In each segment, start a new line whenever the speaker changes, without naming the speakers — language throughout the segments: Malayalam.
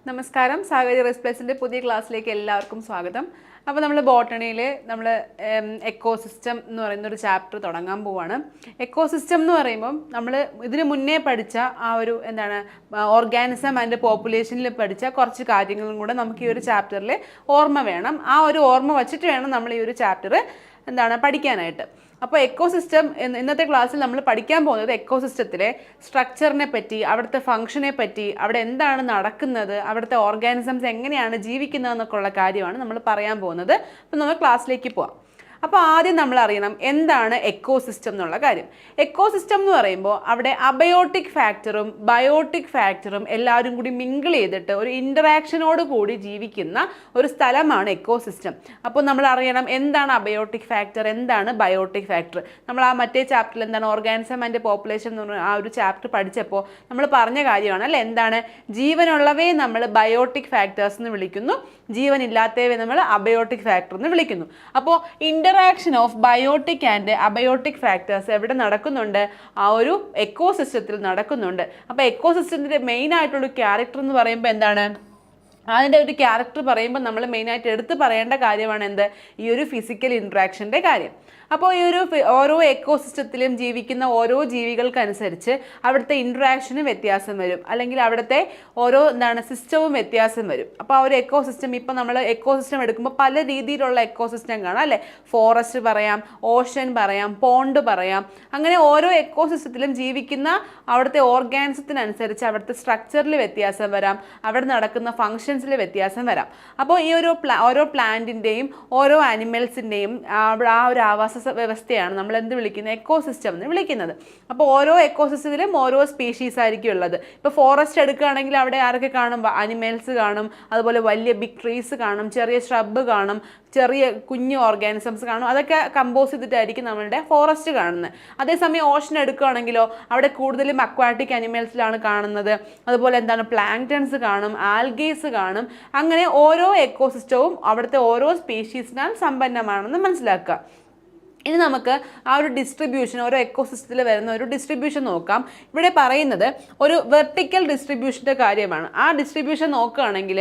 നമസ്കാരം. സാഗരി റെസ് പ്ലസിൻ്റെ പുതിയ ക്ലാസ്സിലേക്ക് എല്ലാവർക്കും സ്വാഗതം. അപ്പോൾ നമ്മൾ ബോട്ടണിയിൽ നമ്മൾ എക്കോസിസ്റ്റം എന്ന് പറയുന്ന ഒരു ചാപ്റ്റർ തുടങ്ങാൻ പോവാണ്. എക്കോസിസ്റ്റം എന്ന് പറയുമ്പം നമ്മൾ ഇതിന് മുന്നേ പഠിച്ച ആ ഒരു ഓർഗാനിസം ആൻഡ് പോപ്പുലേഷനിൽ പഠിച്ച കുറച്ച് കാര്യങ്ങളും കൂടെ നമുക്ക് ഈ ഒരു ചാപ്റ്ററിൽ ഓർമ്മ വേണം. ആ ഒരു ഓർമ്മ വച്ചിട്ട് വേണം നമ്മൾ ഈ ഒരു ചാപ്റ്റർ പഠിക്കാനായിട്ട്. അപ്പോൾ എക്കോസിസ്റ്റം ഇന്നത്തെ ക്ലാസ്സിൽ നമ്മൾ പഠിക്കാൻ പോകുന്നത് എക്കോസിസ്റ്റത്തിലെ സ്ട്രക്ചറിനെ പറ്റി, അവിടുത്തെ ഫംഗ്ഷനെ പറ്റി, അവിടെ എന്താണ് നടക്കുന്നത്, അവിടുത്തെ ഓർഗാനിസംസ് എങ്ങനെയാണ് ജീവിക്കുന്നതെന്നൊക്കെ ഉള്ള കാര്യമാണ് നമ്മൾ പറയാൻ പോകുന്നത്. അപ്പോൾ നമ്മൾ ക്ലാസ്സിലേക്ക് പോവാം. അപ്പോൾ ആദ്യം നമ്മൾ അറിയണം എന്താണ് എക്കോസിസ്റ്റം എന്നുള്ള കാര്യം. എക്കോസിസ്റ്റം എന്ന് പറയുമ്പോൾ അവിടെ അബയോട്ടിക് ഫാക്ടറും ബയോട്ടിക് ഫാക്ടറും എല്ലാവരും കൂടി മിങ്കിൾ ചെയ്തിട്ട് ഒരു ഇൻറ്ററാക്ഷനോട് കൂടി ജീവിക്കുന്ന ഒരു സ്ഥലമാണ് എക്കോസിസ്റ്റം. അപ്പോൾ നമ്മൾ അറിയണം എന്താണ് അബയോട്ടിക് ഫാക്ടർ, എന്താണ് ബയോട്ടിക് ഫാക്ടർ. നമ്മൾ ആ മറ്റേ ചാപ്റ്ററിൽ എന്താണ് ഓർഗാനിസം ആൻഡ് പോപ്പുലേഷൻ എന്ന് പറഞ്ഞ ആ ഒരു ചാപ്റ്റർ പഠിച്ചപ്പോൾ നമ്മൾ പറഞ്ഞ കാര്യമാണ് അല്ലേ, എന്താണ് ജീവനുള്ളവയെ നമ്മൾ ബയോട്ടിക് ഫാക്ടേഴ്സ് എന്ന് വിളിക്കുന്നു, ജീവനില്ലാത്തവയെ നമ്മൾ അബയോട്ടിക് ഫാക്ടർ എന്ന് വിളിക്കുന്നു. അപ്പോൾ interaction of biotic and abiotic factors എവിടെ നടക്കുന്നുണ്ട്? ആ ഒരു എക്കോസിസ്റ്റത്തിൽ നടക്കുന്നുണ്ട്. അപ്പോൾ എക്കോസിസ്റ്റത്തിൻ്റെ മെയിൻ ആയിട്ടുള്ള ക്യാരക്ടർ എന്ന് പറയുമ്പോൾ എന്താണ്? അതിൻ്റെ ഒരു ക്യാരക്ടർ പറയുമ്പോൾ നമ്മൾ മെയിനായിട്ട് എടുത്ത് പറയേണ്ട കാര്യമാണ് എന്ത്? ഈ ഒരു ഫിസിക്കൽ ഇൻട്രാക്ഷൻ്റെ കാര്യം. അപ്പോൾ ഈ ഒരു ഓരോ എക്കോസിസ്റ്റത്തിലും ജീവിക്കുന്ന ഓരോ ജീവികൾക്കനുസരിച്ച് അവിടുത്തെ ഇൻട്രാക്ഷന് വ്യത്യാസം വരും, അല്ലെങ്കിൽ അവിടുത്തെ ഓരോ സിസ്റ്റവും വ്യത്യാസം വരും. അപ്പോൾ ആ ഒരു എക്കോസിസ്റ്റം, ഇപ്പോൾ നമ്മൾ എക്കോസിസ്റ്റം എടുക്കുമ്പോൾ പല രീതിയിലുള്ള എക്കോസിസ്റ്റം കാണാം അല്ലേ. ഫോറസ്റ്റ് പറയാം, ഓഷൻ പറയാം, പോണ്ട് പറയാം. അങ്ങനെ ഓരോ എക്കോസിസ്റ്റത്തിലും ജീവിക്കുന്ന അവിടുത്തെ ഓർഗാനിസത്തിനനുസരിച്ച് അവിടുത്തെ സ്ട്രക്ചറിൽ വ്യത്യാസം വരാം, അവിടെ നടക്കുന്ന ഫങ്ഷൻസിൽ വ്യത്യാസം വരാം. അപ്പോൾ ഈ ഒരു ഓരോ പ്ലാന്റിൻ്റെയും ഓരോ ആനിമൽസിൻ്റെയും ആ ഒരു ആവാസ വ്യവസ്ഥയാണ് നമ്മൾ എന്ത് വിളിക്കുന്നത്? എക്കോസിസ്റ്റം എന്ന് വിളിക്കുന്നത്. അപ്പോൾ ഓരോ എക്കോസിസ്റ്റത്തിലും ഓരോ സ്പീഷീസ് ആയിരിക്കും ഉള്ളത്. ഇപ്പോൾ ഫോറസ്റ്റ് എടുക്കുകയാണെങ്കിൽ അവിടെ ആരൊക്കെ കാണും? അനിമൽസ് കാണും, അതുപോലെ വലിയ ബിഗ് ട്രീസ് കാണും, ചെറിയ ഷ്രബ് കാണും, ചെറിയ കുഞ്ഞു ഓർഗാനിസംസ് കാണും. അതൊക്കെ കമ്പോസ് ചെയ്തിട്ടായിരിക്കും നമ്മളുടെ ഫോറസ്റ്റ് കാണുന്നത്. അതേസമയം ഓഷൻ എടുക്കുകയാണെങ്കിലോ അവിടെ കൂടുതലും അക്വാറ്റിക് അനിമൽസിലാണ് കാണുന്നത്. അതുപോലെ പ്ലാങ്ക്ടൺസ് കാണും, ആൽഗേസ് കാണും. അങ്ങനെ ഓരോ എക്കോസിസ്റ്റവും അവിടുത്തെ ഓരോ സ്പീഷീസിനാൽ സമ്പന്നമാണെന്ന് മനസ്സിലാക്കുക. ഇനി നമുക്ക് ആ ഒരു ഡിസ്ട്രിബ്യൂഷൻ, ഓരോ എക്കോസിസ്റ്റത്തിൽ വരുന്ന ഒരു ഡിസ്ട്രിബ്യൂഷൻ നോക്കാം. ഇവിടെ പറയുന്നത് ഒരു വെർട്ടിക്കൽ ഡിസ്ട്രിബ്യൂഷൻ്റെ കാര്യമാണ്. ആ ഡിസ്ട്രിബ്യൂഷൻ നോക്കുകയാണെങ്കിൽ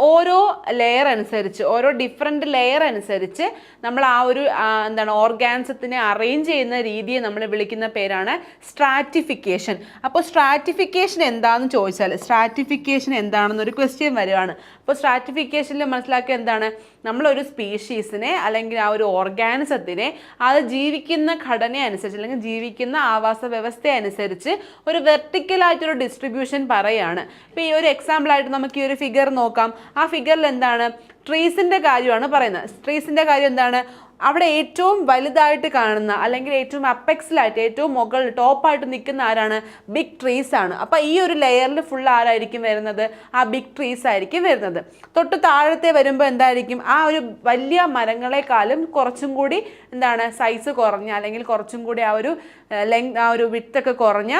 ഓരോ ലെയർ അനുസരിച്ച്, ഓരോ ഡിഫറെൻറ്റ് ലെയർ അനുസരിച്ച് നമ്മൾ ആ ഒരു ഓർഗാനിസത്തിനെ അറേഞ്ച് ചെയ്യുന്ന രീതിയെ നമ്മൾ വിളിക്കുന്ന പേരാണ് സ്ട്രാറ്റിഫിക്കേഷൻ. അപ്പോൾ സ്ട്രാറ്റിഫിക്കേഷൻ എന്താണെന്ന് ചോദിച്ചാൽ, സ്ട്രാറ്റിഫിക്കേഷൻ എന്താണെന്നൊരു ക്വസ്റ്റ്യൻ വരുവാണ്. അപ്പോൾ സ്ട്രാറ്റിഫിക്കേഷനിൽ മനസ്സിലാക്കുക എന്താണ്? നമ്മളൊരു സ്പീഷീസിനെ അല്ലെങ്കിൽ ആ ഒരു ഓർഗാനിസത്തിനെ അത് ജീവിക്കുന്ന ഘടന അനുസരിച്ച് അല്ലെങ്കിൽ ജീവിക്കുന്ന ആവാസ വ്യവസ്ഥ അനുസരിച്ച് ഒരു വെർട്ടിക്കലായിട്ടൊരു ഡിസ്ട്രിബ്യൂഷൻ പറയുകയാണ്. ഇപ്പോൾ ഈ ഒരു എക്സാമ്പിളായിട്ട് നമുക്ക് ഈ ഒരു ഫിഗർ നോക്കാം. ആ ഫിഗറിൽ ട്രീസിൻ്റെ കാര്യമാണ് പറയുന്നത്. ട്രീസിൻ്റെ കാര്യം എന്താണ്? അവിടെ ഏറ്റവും വലുതായിട്ട് കാണുന്ന അല്ലെങ്കിൽ ഏറ്റവും അപ്പെക്സിലായിട്ട് ഏറ്റവും മുകളിൽ ടോപ്പായിട്ട് നിൽക്കുന്ന ആരാണ്? ബിഗ് ട്രീസ് ആണ്. അപ്പോൾ ഈ ഒരു ലെയറിൽ ഫുൾ ആരായിരിക്കും വരുന്നത്? ആ ബിഗ് ട്രീസ് ആയിരിക്കും വരുന്നത്. തൊട്ട് താഴത്തെ വരുമ്പോൾ എന്തായിരിക്കും? ആ ഒരു വലിയ മരങ്ങളെക്കാളും കുറച്ചും കൂടി സൈസ് കുറഞ്ഞ അല്ലെങ്കിൽ കുറച്ചും കൂടി ആ ഒരു വിഡ്ത്തൊക്കെ കുറഞ്ഞ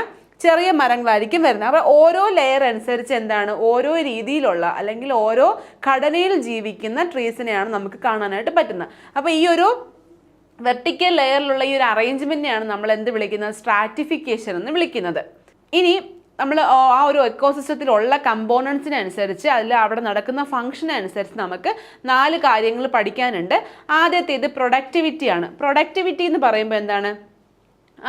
ചെറിയ മരങ്ങളായിരിക്കും വരുന്നത്. അപ്പോൾ ഓരോ ലെയർ അനുസരിച്ച് ഓരോ രീതിയിലുള്ള അല്ലെങ്കിൽ ഓരോ ഘടനയിൽ ജീവിക്കുന്ന ട്രീസിനെയാണ് നമുക്ക് കാണാനായിട്ട് പറ്റുന്നത്. അപ്പോൾ ഈ ഒരു വെർട്ടിക്കൽ ലെയറിലുള്ള ഈ ഒരു അറേഞ്ച്മെൻറ്റിനെയാണ് നമ്മൾ എന്ത് വിളിക്കുന്നത്? സ്ട്രാറ്റിഫിക്കേഷൻ എന്ന് വിളിക്കുന്നത്. ഇനി നമ്മൾ ആ ഒരു എക്കോസിസ്റ്റത്തിലുള്ള കമ്പോണൻസിനനുസരിച്ച് അവിടെ നടക്കുന്ന ഫംഗ്ഷൻ അനുസരിച്ച് നമുക്ക് 4 കാര്യങ്ങൾ പഠിക്കാനുണ്ട്. ആദ്യത്തേത് പ്രൊഡക്ടിവിറ്റിയാണ്. പ്രൊഡക്ടിവിറ്റി എന്ന് പറയുമ്പോൾ എന്താണ്?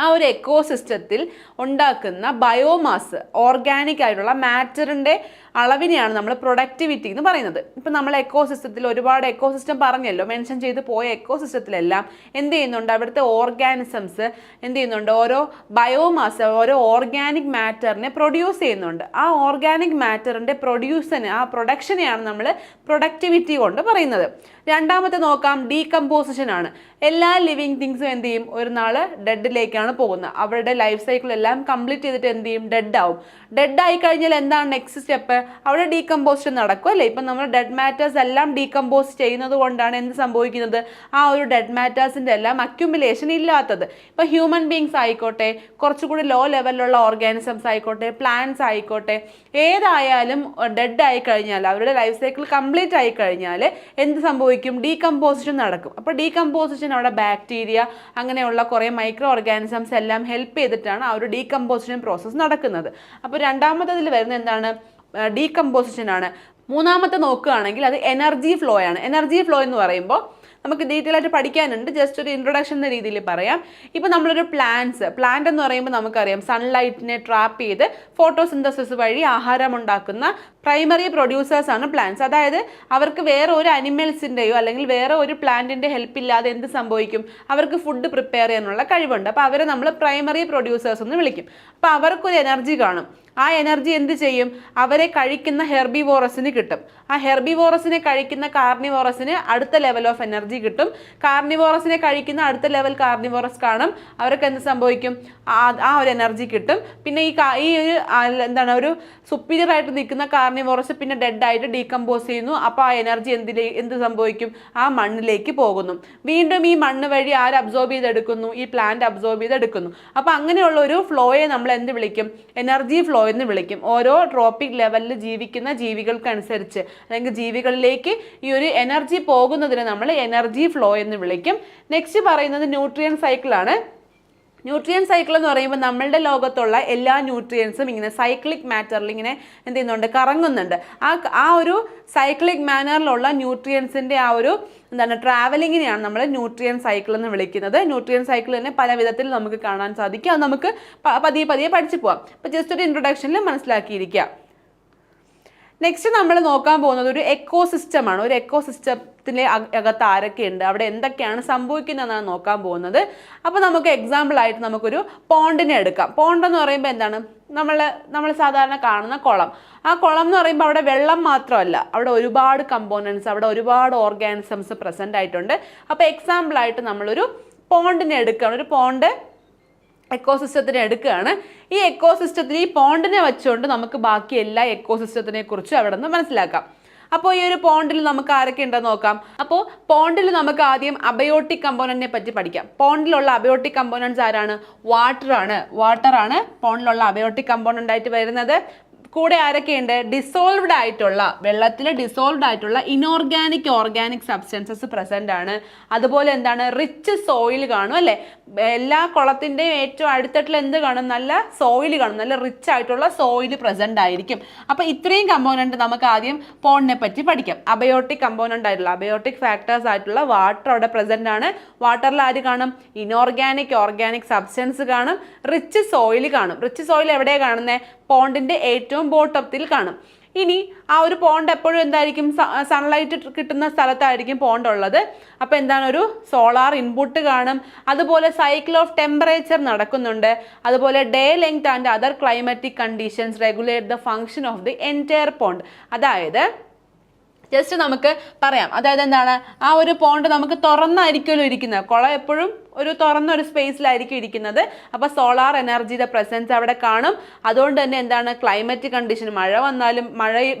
ആ ഒരു എക്കോസിസ്റ്റത്തിൽ ഉണ്ടാക്കുന്ന ബയോമാസ്, ഓർഗാനിക് ആയിട്ടുള്ള മാറ്ററിൻ്റെ അളവിനെയാണ് നമ്മൾ പ്രൊഡക്ടിവിറ്റി എന്ന് പറയുന്നത്. ഇപ്പം നമ്മൾ എക്കോസിസ്റ്റത്തിൽ ഒരുപാട് എക്കോസിസ്റ്റം പറഞ്ഞല്ലോ, മെൻഷൻ ചെയ്ത് പോയ എക്കോസിസ്റ്റത്തിലെല്ലാം എന്ത് ചെയ്യുന്നുണ്ട്? അവിടുത്തെ ഓർഗാനിസംസ് എന്ത് ചെയ്യുന്നുണ്ട്? ഓരോ ബയോമാസ്, ഓരോ ഓർഗാനിക് മാറ്ററിനെ പ്രൊഡ്യൂസ് ചെയ്യുന്നുണ്ട്. ആ ഓർഗാനിക് മാറ്ററിൻ്റെ ആ പ്രൊഡക്ഷനെയാണ് നമ്മൾ പ്രൊഡക്ടിവിറ്റി കൊണ്ട് പറയുന്നത്. രണ്ടാമത്തെ നോക്കാം, ഡീകമ്പോസിഷൻ ആണ്. എല്ലാ ലിവിങ് തിങ്സും എന്ത് ചെയ്യും? ഒരു നാൾ ഡെഡിലേക്കാണ് പോകുന്നത്. അവരുടെ ലൈഫ് സൈക്കിൾ എല്ലാം കംപ്ലീറ്റ് ചെയ്തിട്ട് എന്ത് ചെയ്യും? ഡെഡ് ആവും. ഡെഡ് ആയി കഴിഞ്ഞാൽ എന്താണ് നെക്സ്റ്റ് സ്റ്റെപ്പ്? അവിടെ ഡീകമ്പോസിഷൻ നടക്കും അല്ലേ. ഇപ്പം നമ്മൾ ഡെഡ് മാറ്റേഴ്സ് എല്ലാം ഡീകമ്പോസ് ചെയ്യുന്നത് കൊണ്ടാണ് എന്ത് സംഭവിക്കുന്നത്? ആ ഒരു ഡെഡ് മാറ്റേഴ്സിൻ്റെ എല്ലാം അക്യുമുലേഷൻ ഇല്ലാത്തത്. ഇപ്പം ഹ്യൂമൻ ബീങ്സ് ആയിക്കോട്ടെ, കുറച്ചുകൂടി ലോ ലെവലിലുള്ള ഓർഗാനിസംസ് ആയിക്കോട്ടെ, പ്ലാന്റ്സ് ആയിക്കോട്ടെ, ഏതായാലും ഡെഡ് ആയി കഴിഞ്ഞാൽ, അവരുടെ ലൈഫ് സൈക്കിൾ കംപ്ലീറ്റ് ആയി കഴിഞ്ഞാൽ എന്ത് സംഭവിക്കും? ഡീകമ്പോസിഷൻ നടക്കും. അപ്പോൾ ഡീകമ്പോസിഷൻ അവിടെ ബാക്ടീരിയ അങ്ങനെയുള്ള കുറേ മൈക്രോ ഓർഗാനിസംസ് എല്ലാം ഹെൽപ്പ് ചെയ്തിട്ടാണ് ആ ഒരു ഡീകമ്പോസിഷൻ പ്രോസസ്സ് നടക്കുന്നത്. അപ്പോൾ രണ്ടാമത്തതിൽ വരുന്ന ഡീകമ്പോസിഷൻ ആണ്. മൂന്നാമത്തെ നോക്കുകയാണെങ്കിൽ അത് എനർജി ഫ്ലോ ആണ്. എനർജി ഫ്ലോ എന്ന് പറയുമ്പോൾ നമുക്ക് ഡീറ്റെയിൽ ആയിട്ട് പഠിക്കാനുണ്ട്, ജസ്റ്റ് ഒരു ഇൻട്രൊഡക്ഷൻ എന്ന രീതിയിൽ പറയാം. ഇപ്പോൾ നമ്മളൊരു പ്ലാന്റ് എന്ന് പറയുമ്പോൾ നമുക്കറിയാം സൺലൈറ്റിനെ ട്രാപ്പ് ചെയ്ത് ഫോട്ടോസിന്തസിസ് വഴി ആഹാരം ഉണ്ടാക്കുന്ന പ്രൈമറി പ്രൊഡ്യൂസേഴ്സ് ആണ് പ്ലാന്റ്സ്. അതായത് അവർക്ക് വേറെ ഒരു അനിമൽസിൻ്റെയോ അല്ലെങ്കിൽ വേറെ ഒരു പ്ലാന്റിൻ്റെ ഹെൽപ്പ് ഇല്ലാതെ എന്ത് സംഭവിക്കും, അവർക്ക് ഫുഡ് പ്രിപ്പയർ ചെയ്യാനുള്ള കഴിവുണ്ട്. അപ്പോൾ അവരെ നമ്മൾ പ്രൈമറി പ്രൊഡ്യൂസേഴ്സ് എന്ന് വിളിക്കും. അപ്പോൾ അവർക്കൊരു എനർജി കാണും. ആ എനർജി എന്ത് ചെയ്യും, അവരെ കഴിക്കുന്ന ഹെർബിവോറസിന് കിട്ടും. ആ ഹെർബിവോറസിനെ കഴിക്കുന്ന കാർണിവോറസിന് അടുത്ത ലെവൽ ഓഫ് എനർജി കിട്ടും. കാർണിവോറസിനെ കഴിക്കുന്ന അടുത്ത ലെവൽ കാർണിവോറസ് കാണും, അവർക്ക് എന്ത് സംഭവിക്കും, ആ ഒരു എനർജി കിട്ടും. പിന്നെ ഈ ഒരു എന്താണ് ഒരു സുപ്പീരിയർ ആയിട്ട് നിൽക്കുന്ന കാർണിവോറസ് പിന്നെ ഡെഡ് ആയിട്ട് ഡീകമ്പോസ് ചെയ്യുന്നു. അപ്പോൾ ആ എനർജി എന്ത് സംഭവിക്കും, ആ മണ്ണിലേക്ക് പോകുന്നു. വീണ്ടും ഈ മണ്ണ് വഴി ആര് അബ്സോർബ് ചെയ്തെടുക്കുന്നു, ഈ പ്ലാന്റ് അബ്സോർബ് ചെയ്തെടുക്കുന്നു. അപ്പോൾ അങ്ങനെയുള്ള ഒരു ഫ്ലോയെ നമ്മൾ എന്ത് വിളിക്കും, എനർജി ഫ്ലോ എന്ന് വിളിക്കും. ഓരോ ട്രോപ്പിക് ലെവലിൽ ജീവിക്കുന്ന ജീവികൾക്കനുസരിച്ച് അല്ലെങ്കിൽ ജീവികളിലേക്ക് ഈ ഒരു എനർജി പോകുന്നതിന് നമ്മൾ എനർജി ഫ്ലോ എന്ന് വിളിക്കും. നെക്സ്റ്റ് പറയുന്നത് ന്യൂട്രിയൻ സൈക്കിളാണ്. ന്യൂട്രിയൻ സൈക്കിൾ എന്ന് പറയുമ്പോൾ നമ്മളുടെ ലോകത്തുള്ള എല്ലാ ന്യൂട്രിയൻസും ഇങ്ങനെ സൈക്ലിക് മാറ്ററിൽ ഇങ്ങനെ എന്ത് ചെയ്യുന്നുണ്ട്, കറങ്ങുന്നുണ്ട്. ആ ഒരു സൈക്ലിക് മാനറിലുള്ള ന്യൂട്രിയൻസിൻ്റെ ആ ഒരു എന്താണ് ട്രാവലിങ്ങിനെയാണ് നമ്മൾ ന്യൂട്രിയൻ സൈക്കിൾ എന്ന് വിളിക്കുന്നത്. ന്യൂട്രിയൻ സൈക്കിൾ തന്നെ പല വിധത്തിൽ നമുക്ക് കാണാൻ സാധിക്കും. അത് നമുക്ക് പതിയെ പഠിച്ചു പോവാം. അപ്പോൾ ജസ്റ്റ് ഒരു ഇൻട്രൊഡക്ഷനിൽ മനസ്സിലാക്കിയിരിക്കുക. നെക്സ്റ്റ് നമ്മൾ നോക്കാൻ പോകുന്നത് ഒരു എക്കോസിസ്റ്റമാണ്. ഒരു എക്കോസിസ്റ്റത്തിൻ്റെ അകത്ത് ആരൊക്കെയുണ്ട്, അവിടെ എന്തൊക്കെയാണ് സംഭവിക്കുന്നതെന്നാണ് നോക്കാൻ പോകുന്നത്. അപ്പോൾ നമുക്ക് എക്സാമ്പിളായിട്ട് നമുക്കൊരു പോണ്ടിനെ എടുക്കാം. പോണ്ട് എന്ന് പറയുമ്പോൾ എന്താണ്, നമ്മൾ സാധാരണ കാണുന്ന കുളം. ആ കുളം എന്ന് പറയുമ്പോൾ അവിടെ വെള്ളം മാത്രമല്ല, അവിടെ ഒരുപാട് കമ്പോണൻസ്, അവിടെ ഒരുപാട് ഓർഗാനിസംസ് പ്രസൻ്റ് ആയിട്ടുണ്ട്. അപ്പോൾ എക്സാമ്പിളായിട്ട് നമ്മളൊരു പോണ്ടിനെ എടുക്കുകയാണ്. ഒരു പോണ്ട് എക്കോസിസ്റ്റത്തിനെ എടുക്കുകയാണ്. ഈ എക്കോസിസ്റ്റത്തിൽ ഈ പോണ്ടിനെ വെച്ചുകൊണ്ട് നമുക്ക് ബാക്കി എല്ലാ എക്കോസിസ്റ്റത്തിനെ കുറിച്ചും അവിടെ നിന്ന് മനസ്സിലാക്കാം. അപ്പോൾ ഈ ഒരു പോണ്ടിൽ നമുക്ക് ആരൊക്കെ ഉണ്ടെന്ന് നോക്കാം. അപ്പോൾ പോണ്ടിൽ നമുക്ക് ആദ്യം അബയോട്ടിക് കമ്പോണന്റിനെ പറ്റി പഠിക്കാം. പോണ്ടിലുള്ള അബയോട്ടിക് കമ്പോണൻസ് ആരാണ്, വാട്ടറാണ് പോണ്ടിലുള്ള അബയോട്ടിക് കമ്പോണന്റ് ആയിട്ട് വരുന്നത്. കൂടെ ആരൊക്കെയുണ്ട്, ഡിസോൾവ്ഡ് ആയിട്ടുള്ള വെള്ളത്തിൽ ഡിസോൾവ്ഡ് ആയിട്ടുള്ള ഇനോർഗാനിക് ഓർഗാനിക് സബ്സ്റ്റൻസസ് പ്രസന്റ് ആണ്. അതുപോലെ എന്താണ്, റിച്ച് സോയിൽ കാണും അല്ലേ. എല്ലാ കുളത്തിൻ്റെയും ഏറ്റവും അടുത്തിട്ടുള്ള എന്ത് കാണും, നല്ല സോയിൽ കാണും, നല്ല റിച്ച് ആയിട്ടുള്ള സോയിൽ പ്രസന്റ് ആയിരിക്കും. അപ്പോൾ ഇത്രയും കമ്പോണന്റ് നമുക്ക് ആദ്യം പോണ്ടിനെ പറ്റി പഠിക്കാം. അബയോട്ടിക് കമ്പോണന്റ് ആയിട്ടുള്ള അബയോട്ടിക് ഫാക്ടേഴ്സ് ആയിട്ടുള്ള വാട്ടർ അവിടെ പ്രസന്റ് ആണ്. വാട്ടറിൽ ആര് കാണും, ഇനോർഗാനിക് ഓർഗാനിക് സബ്സ്റ്റൻസ് കാണും, റിച്ച് സോയിൽ കാണും. റിച്ച് സോയിൽ എവിടെയാണ് കാണുന്നത്, പോണ്ടിന്റെ ഏറ്റവും ബോട്ടത്തിൽ കാണും. ഇനി ആ ഒരു പോണ്ട് എപ്പോഴും എന്തായിരിക്കും, സൺലൈറ്റ് കിട്ടുന്ന സ്ഥലത്തായിരിക്കും പോണ്ട് ഉള്ളത്. അപ്പോൾ എന്താണ്, ഒരു സോളാർ ഇൻപുട്ട് കാണും. അതുപോലെ സൈക്കിൾ ഓഫ് ടെമ്പറേച്ചർ നടക്കുന്നുണ്ട്. അതുപോലെ day length and other climatic conditions regulate the function of the entire pond. അതായത് ജസ്റ്റ് നമുക്ക് പറയാം, അതായത് എന്താണ്, ആ ഒരു പോണ്ട് നമുക്ക് തുറന്നായിരിക്കുമല്ലോ ഇരിക്കുന്നത്. കുളം എപ്പോഴും ഒരു തുറന്ന ഒരു സ്പേസിലായിരിക്കും ഇരിക്കുന്നത്. അപ്പോൾ സോളാർ എനർജിയുടെ പ്രസൻസ് അവിടെ കാണും. അതുകൊണ്ട് തന്നെ എന്താണ്, ക്ലൈമറ്റ് കണ്ടീഷൻ, മഴ വന്നാലും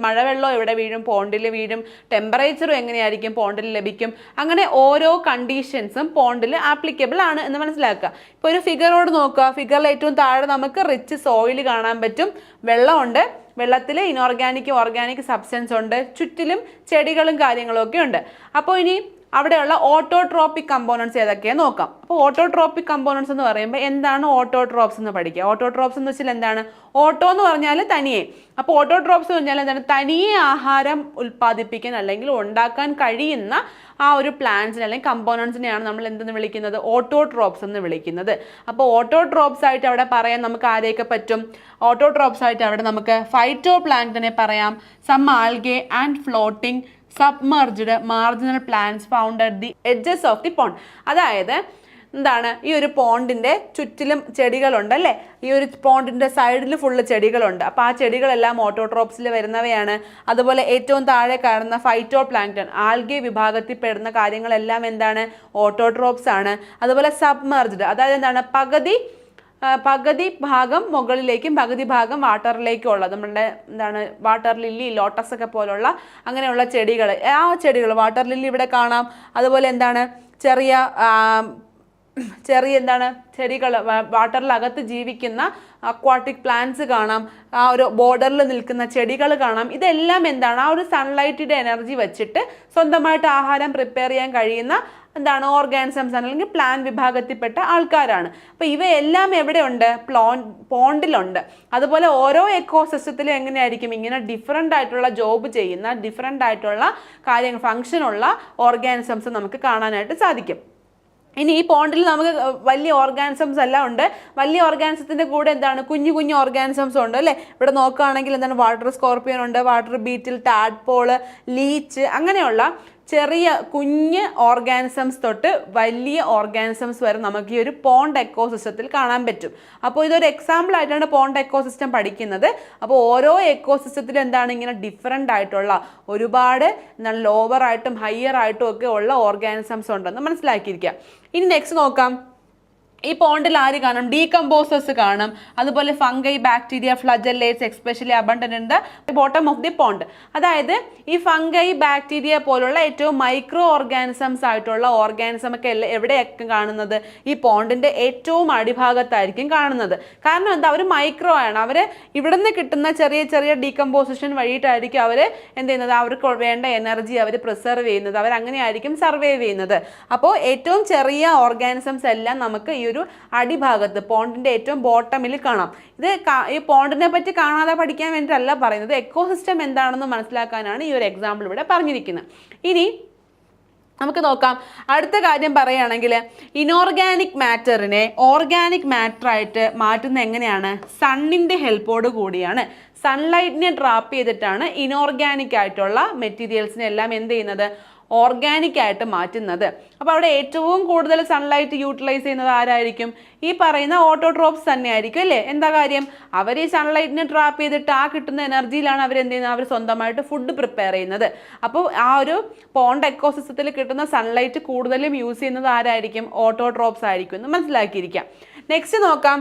മഴവെള്ളം എവിടെ വീഴും, പോണ്ടിൽ വീഴും. ടെമ്പറേച്ചറും എങ്ങനെയായിരിക്കും, പോണ്ടിൽ ലഭിക്കും. അങ്ങനെ ഓരോ കണ്ടീഷൻസും പോണ്ടിൽ ആപ്ലിക്കബിൾ ആണ് എന്ന് മനസ്സിലാക്കുക. ഇപ്പോൾ ഒരു ഫിഗറോട് നോക്കുക. ഫിഗറിൽ ഏറ്റവും താഴെ നമുക്ക് റിച്ച് സോയിൽ കാണാൻ പറ്റും. വെള്ളമുണ്ട്, വെള്ളത്തിൽ ഇനോർഗാനിക് ഓർഗാനിക് സബ്സ്റ്റൻസ് ഉണ്ട്, ചുറ്റിലും ചെടികളും കാര്യങ്ങളും ഒക്കെ ഉണ്ട്. അപ്പോൾ ഇനി അവിടെയുള്ള ഓട്ടോട്രോപ്പിക് കമ്പോണൻസ് ഏതൊക്കെയാണ് നോക്കാം. അപ്പോൾ ഓട്ടോട്രോപ്പിക് കമ്പോണൻസ് എന്ന് പറയുമ്പോൾ എന്താണ് ഓട്ടോട്രോപ്സ് എന്ന് പഠിക്കുക. ഓട്ടോട്രോപ്സ് എന്ന് വെച്ചാൽ എന്താണ്, ഓട്ടോ എന്ന് പറഞ്ഞാൽ തനിയെ. അപ്പോൾ ഓട്ടോട്രോപ്സ് എന്ന് പറഞ്ഞാൽ എന്താണ്, തനിയെ ആഹാരം ഉൽപ്പാദിപ്പിക്കാൻ അല്ലെങ്കിൽ ഉണ്ടാക്കാൻ കഴിയുന്ന ആ ഒരു പ്ലാന്റ്സിനെ അല്ലെങ്കിൽ കമ്പോണൻസിനെയാണ് നമ്മൾ എന്തെന്ന് വിളിക്കുന്നത്, ഓട്ടോട്രോപ്സ് എന്ന് വിളിക്കുന്നത്. അപ്പോൾ ഓട്ടോട്രോപ്സ് ആയിട്ട് അവിടെ പറയാൻ നമുക്ക് ആരെയൊക്കെ പറ്റും, ഓട്ടോട്രോപ്സ് ആയിട്ട് അവിടെ നമുക്ക് ഫൈറ്റോ പ്ലാങ്ക്ടനെ പറയാം, some algae and floating submerged marginal plants found at the edges of the pond. അതായത് എന്താണ്, ഈ ഒരു പോണ്ടിൻ്റെ ചുറ്റിലും ചെടികളുണ്ട് അല്ലേ. ഈ ഒരു പോണ്ടിൻ്റെ സൈഡിൽ ഫുള്ള് ചെടികളുണ്ട്. അപ്പോൾ ആ ചെടികളെല്ലാം ഓട്ടോട്രോപ്സിൽ വരുന്നവയാണ്. അതുപോലെ ഏറ്റവും താഴെ കാണുന്ന ഫൈറ്റോ പ്ലാങ്ക്ടൺ ആൽഗെ വിഭാഗത്തിൽ പെടുന്ന കാര്യങ്ങളെല്ലാം എന്താണ്, ഓട്ടോട്രോപ്സ് ആണ്. അതുപോലെ സബ്മർജ്ഡ്, അതായത് എന്താണ്, പകുതി ഭാഗം മുകളിലേക്കും പകുതി ഭാഗം വാട്ടറിലേക്കും ഉള്ളത്, നമ്മളുടെ എന്താണ് വാട്ടർ ലില്ലി, ലോട്ടസ് ഒക്കെ പോലുള്ള അങ്ങനെയുള്ള ചെടികൾ, ആ ചെടികൾ വാട്ടർ ലില്ലി ഇവിടെ കാണാം. അതുപോലെ എന്താണ്, ചെറിയ എന്താണ് ചെടികൾ, വാട്ടറിലകത്ത് ജീവിക്കുന്ന അക്വാട്ടിക് പ്ലാന്റ്സ് കാണാം. ആ ഒരു ബോർഡറിൽ നിൽക്കുന്ന ചെടികൾ കാണാം. ഇതെല്ലാം എന്താണ്, ആ ഒരു സൺലൈറ്റിൻ്റെ എനർജി വെച്ചിട്ട് സ്വന്തമായിട്ട് ആഹാരം പ്രിപ്പയർ ചെയ്യാൻ കഴിയുന്ന എന്താണ് ഓർഗാനിസംസ് ആണ്, അല്ലെങ്കിൽ പ്ലാന്റ് വിഭാഗത്തിൽപ്പെട്ട ആൾക്കാരാണ്. അപ്പോൾ ഇവയെല്ലാം എവിടെയുണ്ട്? പോണ്ടിലുണ്ട്. അതുപോലെ ഓരോ എക്കോസിസ്റ്റത്തിലും എങ്ങനെയായിരിക്കും? ഇങ്ങനെ ഡിഫറെൻ്റ് ആയിട്ടുള്ള ജോബ് ചെയ്യുന്ന, ഡിഫറെൻ്റ് ആയിട്ടുള്ള കാര്യങ്ങൾ, ഫങ്ഷനുള്ള ഓർഗാനിസംസ് നമുക്ക് കാണാനായിട്ട് സാധിക്കും. ഇനി ഈ പോണ്ടിൽ നമുക്ക് വലിയ ഓർഗാനിസംസ് എല്ലാം ഉണ്ട്. വലിയ ഓർഗാനിസത്തിൻ്റെ കൂടെ എന്താണ്? കുഞ്ഞു കുഞ്ഞു ഓർഗാനിസംസ് ഉണ്ട് അല്ലേ? ഇവിടെ നോക്കുകയാണെങ്കിൽ എന്താണ്? വാട്ടർ സ്കോർപ്പിയൻ ഉണ്ട്, വാട്ടർ ബീറ്റിൽ, ടാഡ്പോള്, ലീച്ച്, അങ്ങനെയുള്ള ചെറിയ കുഞ്ഞ് ഓർഗാനിസംസ് തൊട്ട് വലിയ ഓർഗാനിസംസ് വരെ നമുക്ക് ഈ ഒരു പോണ്ട് എക്കോസിസ്റ്റത്തിൽ കാണാൻ പറ്റും. അപ്പോൾ ഇതൊരു എക്സാമ്പിൾ ആയിട്ടാണ് പോണ്ട് എക്കോസിസ്റ്റം പഠിക്കുന്നത്. അപ്പോൾ ഓരോ എക്കോസിസ്റ്റത്തിലും എന്താണ്? ഇങ്ങനെ ഡിഫറെൻ്റ് ആയിട്ടുള്ള ഒരുപാട് എന്താണ് ലോവർ ആയിട്ടും ഹയർ ആയിട്ടും ഒക്കെ ഉള്ള ഓർഗാനിസംസ് ഉണ്ടെന്ന് മനസ്സിലാക്കിയിരിക്കുക. ഇനി നെക്സ്റ്റ് നോക്കാം. ഈ പോണ്ടിൽ ആര് കാണും? ഡീകമ്പോസേഴ്സ് കാണും. അതുപോലെ fungi, bacteria, flagellates especially abundant in the bottom of the pond. അതായത് ഈ ഫംഗൈ, ബാക്ടീരിയ പോലുള്ള ഏറ്റവും മൈക്രോ ഓർഗാനിസംസ് ആയിട്ടുള്ള ഓർഗാനിസം ഒക്കെ എവിടെയൊക്കെ കാണുന്നത്? ഈ പോണ്ടിന്റെ ഏറ്റവും അടിഭാഗത്തായിരിക്കും കാണുന്നത്. കാരണം എന്താ? അവർ മൈക്രോ ആണ്. അവർ ഇവിടെ നിന്ന് കിട്ടുന്ന ചെറിയ ചെറിയ ഡീകമ്പോസിഷൻ വഴിയിട്ടായിരിക്കും അവർ എന്ത് ചെയ്യുന്നത്? അവർക്ക് വേണ്ട എനർജി അവർ പ്രിസർവ് ചെയ്യുന്നത്. അവർ അങ്ങനെയായിരിക്കും സർവൈവ് ചെയ്യുന്നത്. അപ്പോൾ ഏറ്റവും ചെറിയ ഓർഗാനിസംസ് എല്ലാം നമുക്ക് ഈ ഒരു അടിഭാഗത്ത് പോണ്ടിന്റെ ഏറ്റവും ബോട്ടമിൽ കാണാം. ഇത് ഈ പോണ്ടിനെ പറ്റി കാണാതെ പഠിക്കാൻ വേണ്ടിയിട്ടല്ല പറയുന്നത്, എക്കോസിസ്റ്റം എന്താണെന്ന് മനസ്സിലാക്കാനാണ് ഈ ഒരു എക്സാമ്പിൾ ഇവിടെ പറഞ്ഞിരിക്കുന്നത്. ഇനി നമുക്ക് നോക്കാം. അടുത്ത കാര്യം പറയുകയാണെങ്കിൽ ഇനോർഗാനിക് മാറ്ററിനെ ഓർഗാനിക് മാറ്ററായിട്ട് മാറ്റുന്നത് എങ്ങനെയാണ്? സണ്ണിൻ്റെ ഹെൽപ്പോട് കൂടിയാണ്. സൺലൈറ്റിനെ ട്രാപ്പ് ചെയ്തിട്ടാണ് ഇനോർഗാനിക് ആയിട്ടുള്ള മെറ്റീരിയൽസിനെ എല്ലാം എന്ത് ചെയ്യുന്നത്? ഓർഗാനിക് ആയിട്ട് മാറ്റുന്നത്. അപ്പോൾ അവിടെ ഏറ്റവും കൂടുതൽ സൺലൈറ്റ് യൂട്ടിലൈസ് ചെയ്യുന്നത് ആരായിരിക്കും? ഈ പറയുന്ന ഓട്ടോട്രോപ്സ് തന്നെ ആയിരിക്കും അല്ലേ? എന്താ കാര്യം? അവർ ഈ സൺലൈറ്റിനെ ട്രാപ്പ് ചെയ്തിട്ട് ആ കിട്ടുന്ന എനർജിയിലാണ് അവർ എന്ത് ചെയ്യുന്നത്? അവർ സ്വന്തമായിട്ട് ഫുഡ് പ്രിപ്പയർ ചെയ്യുന്നത്. അപ്പോൾ ആ ഒരു പോണ്ട് എക്കോസിസ്റ്റത്തിൽ കിട്ടുന്ന സൺലൈറ്റ് കൂടുതലും യൂസ് ചെയ്യുന്നത് ആരായിരിക്കും? ഓട്ടോട്രോപ്സ് ആയിരിക്കും എന്ന് മനസ്സിലാക്കിയിരിക്കാം. നെക്സ്റ്റ് നോക്കാം.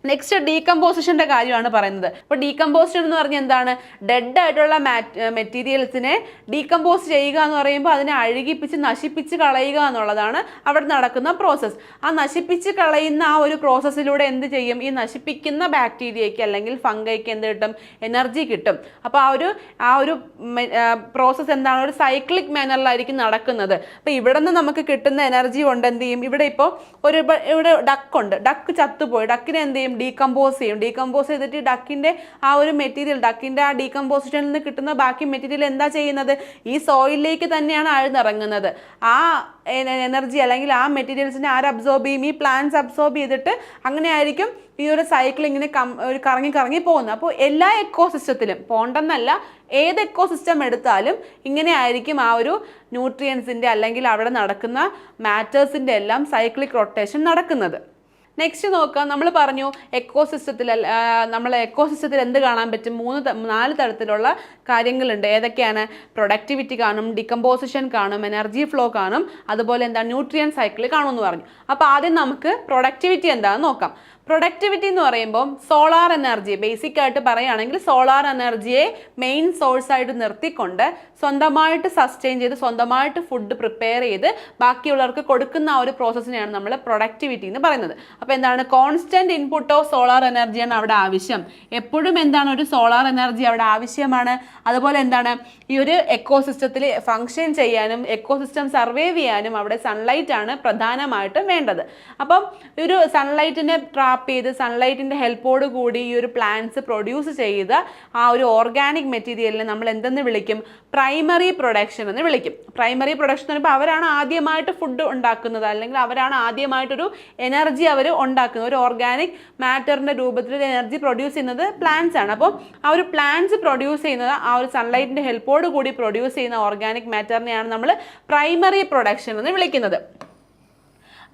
നെക്സ്റ്റ് ഡീകമ്പോസിഷൻ്റെ കാര്യമാണ് പറയുന്നത്. അപ്പോൾ ഡീകമ്പോസിഷൻ എന്ന് പറഞ്ഞാൽ എന്താണ്? ഡെഡ് ആയിട്ടുള്ള മെറ്റീരിയൽസിനെ ഡീകമ്പോസ് ചെയ്യുക എന്ന് പറയുമ്പോൾ അതിനെ അഴുകിപ്പിച്ച് നശിപ്പിച്ച് കളയുക എന്നുള്ളതാണ് അവിടെ നടക്കുന്ന പ്രോസസ്സ്. ആ നശിപ്പിച്ച് കളയുന്ന ആ ഒരു പ്രോസസ്സിലൂടെ എന്ത് ചെയ്യും? ഈ നശിപ്പിക്കുന്ന ബാക്ടീരിയയ്ക്ക് അല്ലെങ്കിൽ ഫംഗൈക്ക് എന്ത് കിട്ടും? എനർജി കിട്ടും. അപ്പോൾ ആ ഒരു പ്രോസസ്സ് എന്താണ്? ഒരു സൈക്ലിക് മാനറിലായിരിക്കും നടക്കുന്നത്. അപ്പോൾ ഇവിടെ നിന്ന് നമുക്ക് കിട്ടുന്ന എനർജി കൊണ്ട് എന്ത് ചെയ്യും? ഇവിടെ ഇപ്പോൾ ഇവിടെ ഡക്കുണ്ട്, ഡക്ക് ചത്തുപോയി. ഡക്കിനെ എന്ത് ചെയ്യും? ഡീകമ്പോസ് ചെയ്യും. ഡീകമ്പോസ് ചെയ്തിട്ട് ഡക്കിൻ്റെ ആ ഒരു മെറ്റീരിയൽ, ഡക്കിൻ്റെ ആ ഡീകമ്പോസിഷനിൽ നിന്ന് കിട്ടുന്ന ബാക്കി മെറ്റീരിയൽ എന്താ ചെയ്യുന്നത്? ഈ സോയിലിലേക്ക് തന്നെയാണ് ആഴ്ന്നിറങ്ങുന്നത്. ആ എനർജി അല്ലെങ്കിൽ ആ മെറ്റീരിയൽസിനെ ആര് അബ്സോർബ് ചെയ്യും? ഈ പ്ലാന്റ്സ് അബ്സോർബ് ചെയ്തിട്ട് അങ്ങനെ ആയിരിക്കും ഈ ഒരു സൈക്കിൾ ഇങ്ങനെ ഒരു കറങ്ങി കറങ്ങി പോകുന്നത്. അപ്പോൾ എല്ലാ എക്കോസിസ്റ്റത്തിലും, പോണ്ടെന്നല്ല ഏത് എക്കോസിസ്റ്റം എടുത്താലും ഇങ്ങനെ ആയിരിക്കും ആ ഒരു ന്യൂട്രിയൻസിൻ്റെ അല്ലെങ്കിൽ അവിടെ നടക്കുന്ന മാറ്റേഴ്സിൻ്റെ എല്ലാം സൈക്ലിക് റൊട്ടേഷൻ നടക്കുന്നത്. നെക്സ്റ്റ് നോക്കാം. നമ്മൾ പറഞ്ഞു എക്കോസിസ്റ്റത്തിൽ എന്ത് കാണാൻ പറ്റും? 4 തരത്തിലുള്ള കാര്യങ്ങളുണ്ട്. ഏതൊക്കെയാണ്? പ്രൊഡക്ടിവിറ്റി കാണും, ഡികമ്പോസിഷൻ കാണും, എനർജി ഫ്ലോ കാണും, അതുപോലെ എന്താ ന്യൂട്രിയൻ സൈക്കിൾ കാണുമെന്ന് പറഞ്ഞു. അപ്പോൾ ആദ്യം നമുക്ക് പ്രൊഡക്ടിവിറ്റി എന്താണെന്ന് നോക്കാം. പ്രൊഡക്ടിവിറ്റി എന്ന് പറയുമ്പോൾ സോളാർ എനർജി, ബേസിക് ആയിട്ട് പറയുകയാണെങ്കിൽ സോളാർ എനർജിയെ മെയിൻ സോഴ്സ് ആയിട്ട് നിർത്തിക്കൊണ്ട് സ്വന്തമായിട്ട് സസ്റ്റെയിൻ ചെയ്ത് സ്വന്തമായിട്ട് ഫുഡ് പ്രിപ്പയർ ചെയ്ത് ബാക്കിയുള്ളവർക്ക് കൊടുക്കുന്ന ആ ഒരു പ്രോസസ്സിനെയാണ് നമ്മൾ പ്രൊഡക്ടിവിറ്റി എന്ന് പറയുന്നത്. അപ്പോൾ എന്താണ്? കോൺസ്റ്റന്റ് ഇൻപുട്ട് ഓഫ് സോളാർ എനർജിയാണ് അവിടെ ആവശ്യം. എപ്പോഴും എന്താണ്? ഒരു സോളാർ എനർജി അവിടെ ആവശ്യമാണ്. അതുപോലെ എന്താണ്? ഈ ഒരു എക്കോസിസ്റ്റത്തിൽ ഫങ്ഷൻ ചെയ്യാനും എക്കോസിസ്റ്റം സർവൈവ് ചെയ്യാനും അവിടെ സൺലൈറ്റ് ആണ് പ്രധാനമായിട്ടും വേണ്ടത്. അപ്പം ഒരു സൺലൈറ്റിനെ ട്രാപ്പ് ചെയ്ത് സൺലൈറ്റിൻ്റെ ഹെൽപ്പോട് കൂടി ഈ ഒരു പ്ലാന്റ്സ് പ്രൊഡ്യൂസ് ചെയ്ത ആ ഒരു ഓർഗാനിക് മെറ്റീരിയലിനെ നമ്മൾ എന്തെന്ന് വിളിക്കും? പ്രൈമറി പ്രൊഡക്ഷൻ എന്ന് വിളിക്കും. പ്രൈമറി പ്രൊഡക്ഷൻ എന്ന് പറയുമ്പോൾ അവരാണ് ആദ്യമായിട്ട് ഫുഡ് ഉണ്ടാക്കുന്നത്, അല്ലെങ്കിൽ അവരാണ് ആദ്യമായിട്ടൊരു എനർജി അവർ ഉണ്ടാക്കുന്നത്. ഒരു ഓർഗാനിക് മാറ്ററിൻ്റെ രൂപത്തിൽ എനർജി പ്രൊഡ്യൂസ് ചെയ്യുന്നത് പ്ലാന്റ്സ് ആണ്. അപ്പോൾ ആ ഒരു പ്ലാന്റ്സ് പ്രൊഡ്യൂസ് ചെയ്യുന്നത് ആ ഒരു സൺലൈറ്റിൻ്റെ ഹെൽപ്പോട് കൂടി പ്രൊഡ്യൂസ് ചെയ്യുന്ന ഓർഗാനിക് മാറ്ററിനെയാണ് നമ്മൾ പ്രൈമറി പ്രൊഡക്ഷൻ എന്ന് വിളിക്കുന്നത്.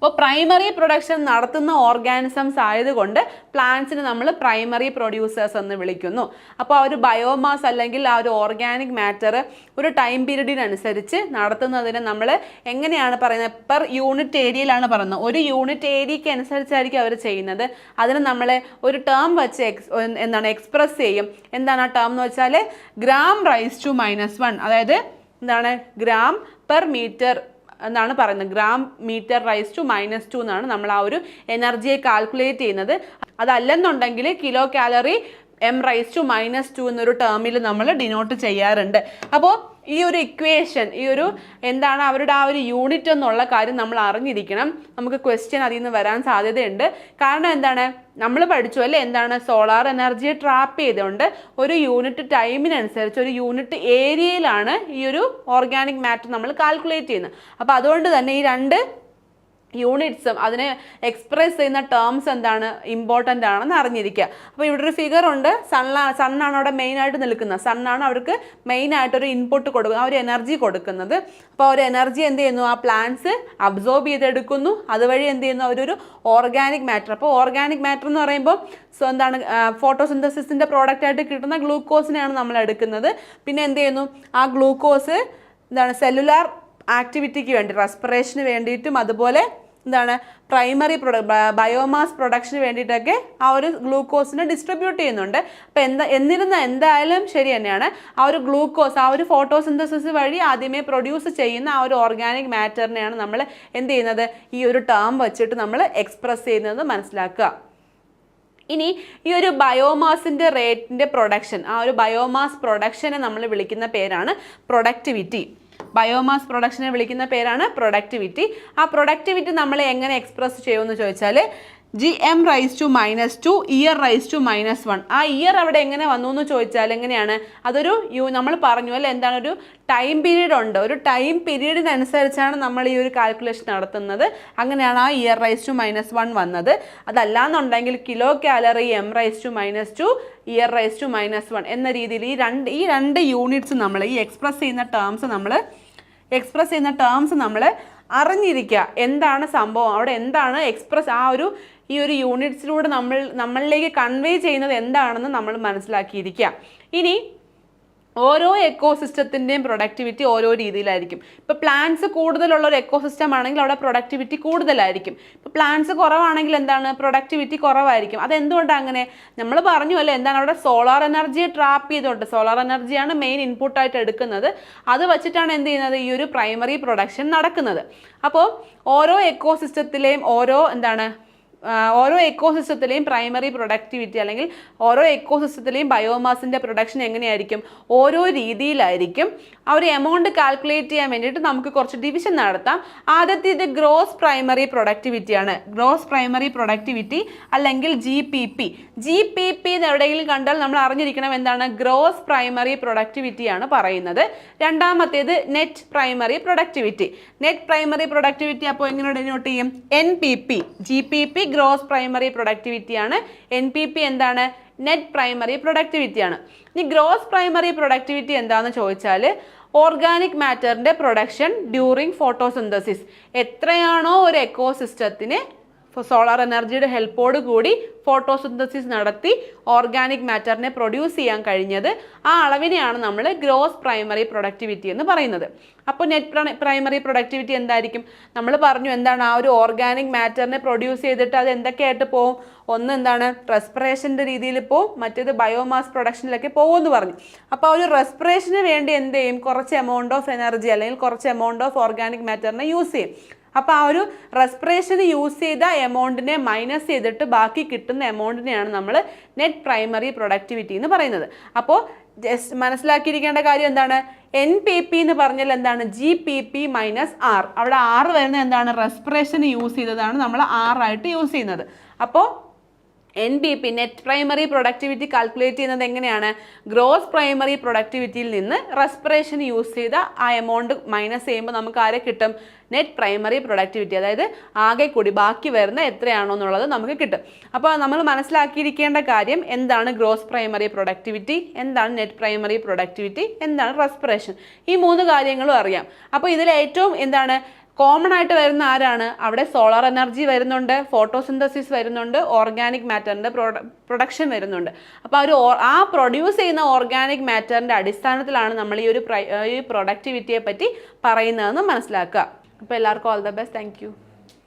അപ്പോൾ പ്രൈമറി പ്രൊഡക്ഷൻ നടത്തുന്ന ഓർഗാനിസംസ് ആയതുകൊണ്ട് പ്ലാന്റ്സിനെ നമ്മൾ പ്രൈമറി പ്രൊഡ്യൂസേഴ്സ് എന്ന് വിളിക്കുന്നു. അപ്പോൾ ആ ഒരു ബയോമാസ് അല്ലെങ്കിൽ ആ ഒരു ഓർഗാനിക് മാറ്റർ ഒരു ടൈം പീരീഡിനനുസരിച്ച് നടത്തുന്നതിന് നമ്മൾ എങ്ങനെയാണ് പറയുന്നത്? പെർ യൂണിറ്റ് ഏരിയയിലാണ് പറയുന്നത്. ഒരു യൂണിറ്റ് ഏരിയയ്ക്ക് അനുസരിച്ചായിരിക്കും അവർ ചെയ്യുന്നത്. അതിന് നമ്മൾ ഒരു ടേം വെച്ച് എക്സ്പ്രസ് ചെയ്യും. എന്താണ് ആ ടേം എന്ന് വെച്ചാൽ g⁻⁻⁻1, അതായത് എന്താണ്? ഗ്രാം പെർ മീറ്റർ എന്നാണ് പറയുന്നത്. g⁻⁻⁻2 എന്നാണ് നമ്മൾ ആ ഒരു എനർജിയെ കാൽക്കുലേറ്റ് ചെയ്യുന്നത്. അതല്ലെന്നുണ്ടെങ്കിൽ kcal m⁻⁻2 എന്നൊരു ടേമിൽ നമ്മൾ ഡിനോട്ട് ചെയ്യാറുണ്ട്. അപ്പോൾ ഈ ഒരു ഇക്വേഷൻ, ഈ ഒരു എന്താണ് അവരുടെ ആ ഒരു യൂണിറ്റ് എന്നുള്ള കാര്യം നമ്മൾ അറിഞ്ഞിരിക്കണം. നമുക്ക് ക്വസ്റ്റ്യൻ അതിൽ നിന്ന് വരാൻ സാധ്യതയുണ്ട്. കാരണം എന്താണ്, നമ്മൾ പഠിച്ചു അല്ലേ, എന്താണ് സോളാർ എനർജിയെ ട്രാപ്പ് ചെയ്തുകൊണ്ട് ഒരു യൂണിറ്റ് ടൈമിനനുസരിച്ച് ഒരു യൂണിറ്റ് ഏരിയയിലാണ് ഈ ഒരു ഓർഗാനിക് മാറ്റർ നമ്മൾ കാൽക്കുലേറ്റ് ചെയ്യുന്നത്. അപ്പോൾ അതുകൊണ്ട് തന്നെ ഈ രണ്ട് യൂണിറ്റ്സും അതിനെ എക്സ്പ്രസ് ചെയ്യുന്ന ടേംസ് എന്താണ് ഇമ്പോർട്ടൻ്റ് ആണെന്ന് അറിഞ്ഞിരിക്കുക. അപ്പോൾ ഇവിടെ ഒരു ഫിഗർ ഉണ്ട്. സണ്ണാണ് അവിടെ മെയിനായിട്ട് നിൽക്കുന്നത്. സണ്ണാണ് അവർക്ക് മെയിനായിട്ടൊരു ഇൻപുട്ട് കൊടുക്കുന്നത്, ആ ഒരു എനർജി കൊടുക്കുന്നത്. അപ്പോൾ ആ ഒരു എനർജി എന്ത് ചെയ്യുന്നു, ആ പ്ലാന്റ്സ് അബ്സോർബ് ചെയ്തെടുക്കുന്നു. അതുവഴി എന്ത് ചെയ്യുന്നു, അവരൊരു ഓർഗാനിക് മാറ്റർ. അപ്പോൾ ഓർഗാനിക് മാറ്റർ എന്ന് പറയുമ്പോൾ എന്താണ് ഫോട്ടോസിന്തസിസിൻ്റെ പ്രോഡക്റ്റായിട്ട് കിട്ടുന്ന ഗ്ലൂക്കോസിനെയാണ് നമ്മൾ എടുക്കുന്നത്. പിന്നെ എന്ത് ചെയ്യുന്നു, ആ ഗ്ലൂക്കോസ് എന്താണ് സെല്ലുലാർ ആക്ടിവിറ്റിക്ക് വേണ്ടി, റെസ്പിറേഷന് വേണ്ടിയിട്ടും അതുപോലെ എന്താണ് പ്രൈമറി ബയോമാസ് പ്രൊഡക്ഷന് വേണ്ടിയിട്ടൊക്കെ ആ ഒരു ഗ്ലൂക്കോസിനെ ഡിസ്ട്രിബ്യൂട്ട് ചെയ്യുന്നുണ്ട്. അപ്പോൾ എന്തായാലും ശരി തന്നെയാണ്, ആ ഒരു ഗ്ലൂക്കോസ് ആ ഒരു ഫോട്ടോസിന്തസിസ് വഴി ആദ്യമേ പ്രൊഡ്യൂസ് ചെയ്യുന്ന ആ ഒരു ഓർഗാനിക് മാറ്ററിനെയാണ് നമ്മൾ എന്ത് ചെയ്യുന്നത്, ഈ ഒരു ടേം വെച്ചിട്ട് നമ്മൾ എക്സ്പ്രസ് ചെയ്യുന്നത് മനസ്സിലാക്കുക. ഇനി ഈ ഒരു ബയോമാസിൻ്റെ റേറ്റിൻ്റെ പ്രൊഡക്ഷൻ, ആ ഒരു ബയോമാസ് പ്രൊഡക്ഷനെ നമ്മൾ വിളിക്കുന്ന പേരാണ് പ്രൊഡക്ടിവിറ്റി. ബയോമാസ് പ്രൊഡക്ഷനെ വിളിക്കുന്ന പേരാണ് പ്രൊഡക്ടിവിറ്റി. ആ പ്രൊഡക്ടിവിറ്റി നമ്മൾ എങ്ങനെ എക്സ്പ്രസ് ചെയ്യുമെന്ന് ചോദിച്ചാൽ Gm⁻², ഇയർ ⁻⁻1. ആ ഇയർ അവിടെ എങ്ങനെ വന്നു എന്ന് ചോദിച്ചാൽ എങ്ങനെയാണ്, അതൊരു നമ്മൾ പറഞ്ഞു അല്ലേ, എന്താണ് ഒരു ടൈം പീരീഡ് ഉണ്ട്. ഒരു ടൈം പീരീഡിനനുസരിച്ചാണ് നമ്മൾ ഈ ഒരു കാൽക്കുലേഷൻ നടത്തുന്നത്. അങ്ങനെയാണ് ആ ഇയർ ⁻⁻1 വന്നത്. അതല്ലാന്നുണ്ടെങ്കിൽ കിലോ കാലറി m⁻², ഇയർ ⁻⁻1 എന്ന രീതിയിൽ ഈ രണ്ട് യൂണിറ്റ്സ് നമ്മൾ ഈ എക്സ്പ്രസ് ചെയ്യുന്ന ടേംസ് നമ്മൾ അറിഞ്ഞിരിക്കുക. എന്താണ് സംഭവം, അവിടെ എന്താണ് എക്സ്പ്രസ്, ഈ ഒരു യൂണിറ്റ്സിലൂടെ നമ്മളിലേക്ക് കൺവേ ചെയ്യുന്നത് എന്താണെന്ന് നമ്മൾ മനസ്സിലാക്കിയിരിക്കുക. ഇനി ഓരോ എക്കോസിസ്റ്റത്തിൻ്റെയും പ്രൊഡക്ടിവിറ്റി ഓരോ രീതിയിലായിരിക്കും. ഇപ്പോൾ പ്ലാന്റ്സ് കൂടുതലുള്ള ഒരു എക്കോസിസ്റ്റം ആണെങ്കിൽ അവിടെ പ്രൊഡക്ടിവിറ്റി കൂടുതലായിരിക്കും. ഇപ്പോൾ പ്ലാന്റ്സ് കുറവാണെങ്കിൽ എന്താണ് പ്രൊഡക്ടിവിറ്റി കുറവായിരിക്കും. അതെന്തുകൊണ്ടാണ് അങ്ങനെ, നമ്മൾ പറഞ്ഞു അല്ലേ, എന്താണ് അവിടെ സോളാർ എനർജിയെ ട്രാപ്പ് ചെയ്തുകൊണ്ട്, സോളാർ എനർജിയാണ് മെയിൻ ഇൻപുട്ടായിട്ട് എടുക്കുന്നത്. അത് വെച്ചിട്ടാണ് എന്ത് ചെയ്യുന്നത്, ഈ ഒരു പ്രൈമറി പ്രൊഡക്ഷൻ നടക്കുന്നത്. അപ്പോൾ ഓരോ എക്കോസിസ്റ്റത്തിലെയും ഓരോ എക്കോസിസ്റ്റത്തിലെയും പ്രൈമറി പ്രൊഡക്ടിവിറ്റി അല്ലെങ്കിൽ ഓരോ എക്കോസിസ്റ്റത്തിലെയും ബയോമാസിൻ്റെ പ്രൊഡക്ഷൻ എങ്ങനെയായിരിക്കും, ഓരോ രീതിയിലായിരിക്കും. ആ ഒരു എമൗണ്ട് കാൽക്കുലേറ്റ് ചെയ്യാൻ വേണ്ടിയിട്ട് നമുക്ക് കുറച്ച് ഡിവിഷൻ നടത്താം. ആദ്യത്തേത് ഗ്രോസ് പ്രൈമറി പ്രൊഡക്ടിവിറ്റിയാണ്. ഗ്രോസ് പ്രൈമറി പ്രൊഡക്ടിവിറ്റി അല്ലെങ്കിൽ GPP എന്ന് എവിടെയെങ്കിലും കണ്ടാൽ നമ്മൾ അറിഞ്ഞിരിക്കണം എന്താണ്, ഗ്രോസ് പ്രൈമറി പ്രൊഡക്ടിവിറ്റിയാണ് പറയുന്നത്. രണ്ടാമത്തേത് നെറ്റ് പ്രൈമറി പ്രൊഡക്ടിവിറ്റി. അപ്പോൾ എങ്ങനെ ഡിനോട്ട് ചെയ്യും, NPP. GPP ഗ്രോസ് പ്രൈമറി പ്രൊഡക്ടിവിറ്റിയാണ്. NPP എന്താണ്, നെറ്റ് പ്രൈമറി പ്രൊഡക്ടിവിറ്റിയാണ്. ഇനി ഗ്രോസ് പ്രൈമറി പ്രൊഡക്ടിവിറ്റി എന്താണെന്ന് ചോദിച്ചാൽ ഓർഗാനിക് മാറ്ററിൻ്റെ പ്രൊഡക്ഷൻ ഡ്യൂറിങ് ഫോട്ടോസിന്തസിസ്. എത്രയാണോ ഒരു എക്കോസിസ്റ്റത്തിന് സോളാർ എനർജിയുടെ ഹെൽപ്പോട് കൂടി ഫോട്ടോസിന്തസിസ് നടത്തി ഓർഗാനിക് മാറ്ററിനെ പ്രൊഡ്യൂസ് ചെയ്യാൻ കഴിഞ്ഞത്, ആ അളവിനെയാണ് നമ്മൾ ഗ്രോസ് പ്രൈമറി പ്രൊഡക്ടിവിറ്റി എന്ന് പറയുന്നത്. അപ്പോൾ നെറ്റ് പ്രൈമറി പ്രൊഡക്ടിവിറ്റി എന്തായിരിക്കും, നമ്മൾ പറഞ്ഞു എന്താണ്, ആ ഒരു ഓർഗാനിക് മാറ്ററിനെ പ്രൊഡ്യൂസ് ചെയ്തിട്ട് അത് എന്തൊക്കെയായിട്ട് പോവും, ഒന്ന് എന്താണ് റെസ്പിറേഷൻ്റെ രീതിയിൽ പോവും, മറ്റേത് ബയോമാസ് പ്രൊഡക്ഷനിലൊക്കെ പോകുമെന്ന് പറഞ്ഞു. അപ്പോൾ ആ ഒരു റെസ്പിറേഷന് വേണ്ടി എന്ത് ചെയ്യും, കുറച്ച് എമൗണ്ട് ഓഫ് എനർജി അല്ലെങ്കിൽ കുറച്ച് എമൗണ്ട് ഓഫ് ഓർഗാനിക് മാറ്ററിനെ യൂസ് ചെയ്യും. അപ്പോൾ ആ ഒരു റെസ്പിറേഷന് യൂസ് ചെയ്ത എമൗണ്ടിനെ മൈനസ് ചെയ്തിട്ട് ബാക്കി കിട്ടുന്ന എമൗണ്ടിനെയാണ് നമ്മൾ നെറ്റ് പ്രൈമറി പ്രൊഡക്ടിവിറ്റി എന്ന് പറയുന്നത്. അപ്പോൾ ജസ്റ്റ് മനസ്സിലാക്കിയിരിക്കേണ്ട കാര്യം എന്താണ്, NPP എന്ന് പറഞ്ഞാൽ എന്താണ്, GPP - R. അവിടെ R വരുന്നത് എന്താണ്, റെസ്പിറേഷന് യൂസ് ചെയ്തതാണ് നമ്മൾ R ആയിട്ട് യൂസ് ചെയ്യുന്നത്. അപ്പോൾ NPP net primary productivity calculate ചെയ്യുന്നത് എങ്ങനെയാണ്, ഗ്രോസ് പ്രൈമറി പ്രൊഡക്ടിവിറ്റിയിൽ നിന്ന് റെസ്പിറേഷൻ യൂസ് ചെയ്ത ആ എമൗണ്ട് മൈനസ് ചെയ്യുമ്പോൾ നമുക്ക് ആരെ കിട്ടും, നെറ്റ് പ്രൈമറി പ്രൊഡക്ടിവിറ്റി. അതായത് ആകെ കൂടി ബാക്കി വരുന്ന എത്രയാണോ എന്നുള്ളത് നമുക്ക് കിട്ടും. അപ്പോൾ നമ്മൾ മനസ്സിലാക്കിയിരിക്കേണ്ട കാര്യം എന്താണ് ഗ്രോസ് പ്രൈമറി പ്രൊഡക്ടിവിറ്റി, എന്താണ് നെറ്റ് പ്രൈമറി പ്രൊഡക്ടിവിറ്റി, എന്താണ് റെസ്പിറേഷൻ, ഈ 3 കാര്യങ്ങളും അറിയാം. അപ്പോൾ ഇതിൽ ഏറ്റവും എന്താണ് കോമൺ ആയിട്ട് വരുന്ന ആരാണ്, അവിടെ സോളാർ എനർജി വരുന്നുണ്ട്, ഫോട്ടോസിന്തസിസ് വരുന്നുണ്ട്, ഓർഗാനിക് മാറ്ററിൻ്റെ പ്രൊഡക്ഷൻ വരുന്നുണ്ട്. അപ്പോൾ ആ പ്രൊഡ്യൂസ് ചെയ്യുന്ന ഓർഗാനിക് മാറ്ററിൻ്റെ അടിസ്ഥാനത്തിലാണ് നമ്മൾ ഈ പ്രൊഡക്ടിവിറ്റിയെ പറ്റി പറയുന്നതെന്ന് മനസ്സിലാക്കുക. അപ്പോൾ എല്ലാവർക്കും all the best. Thank you.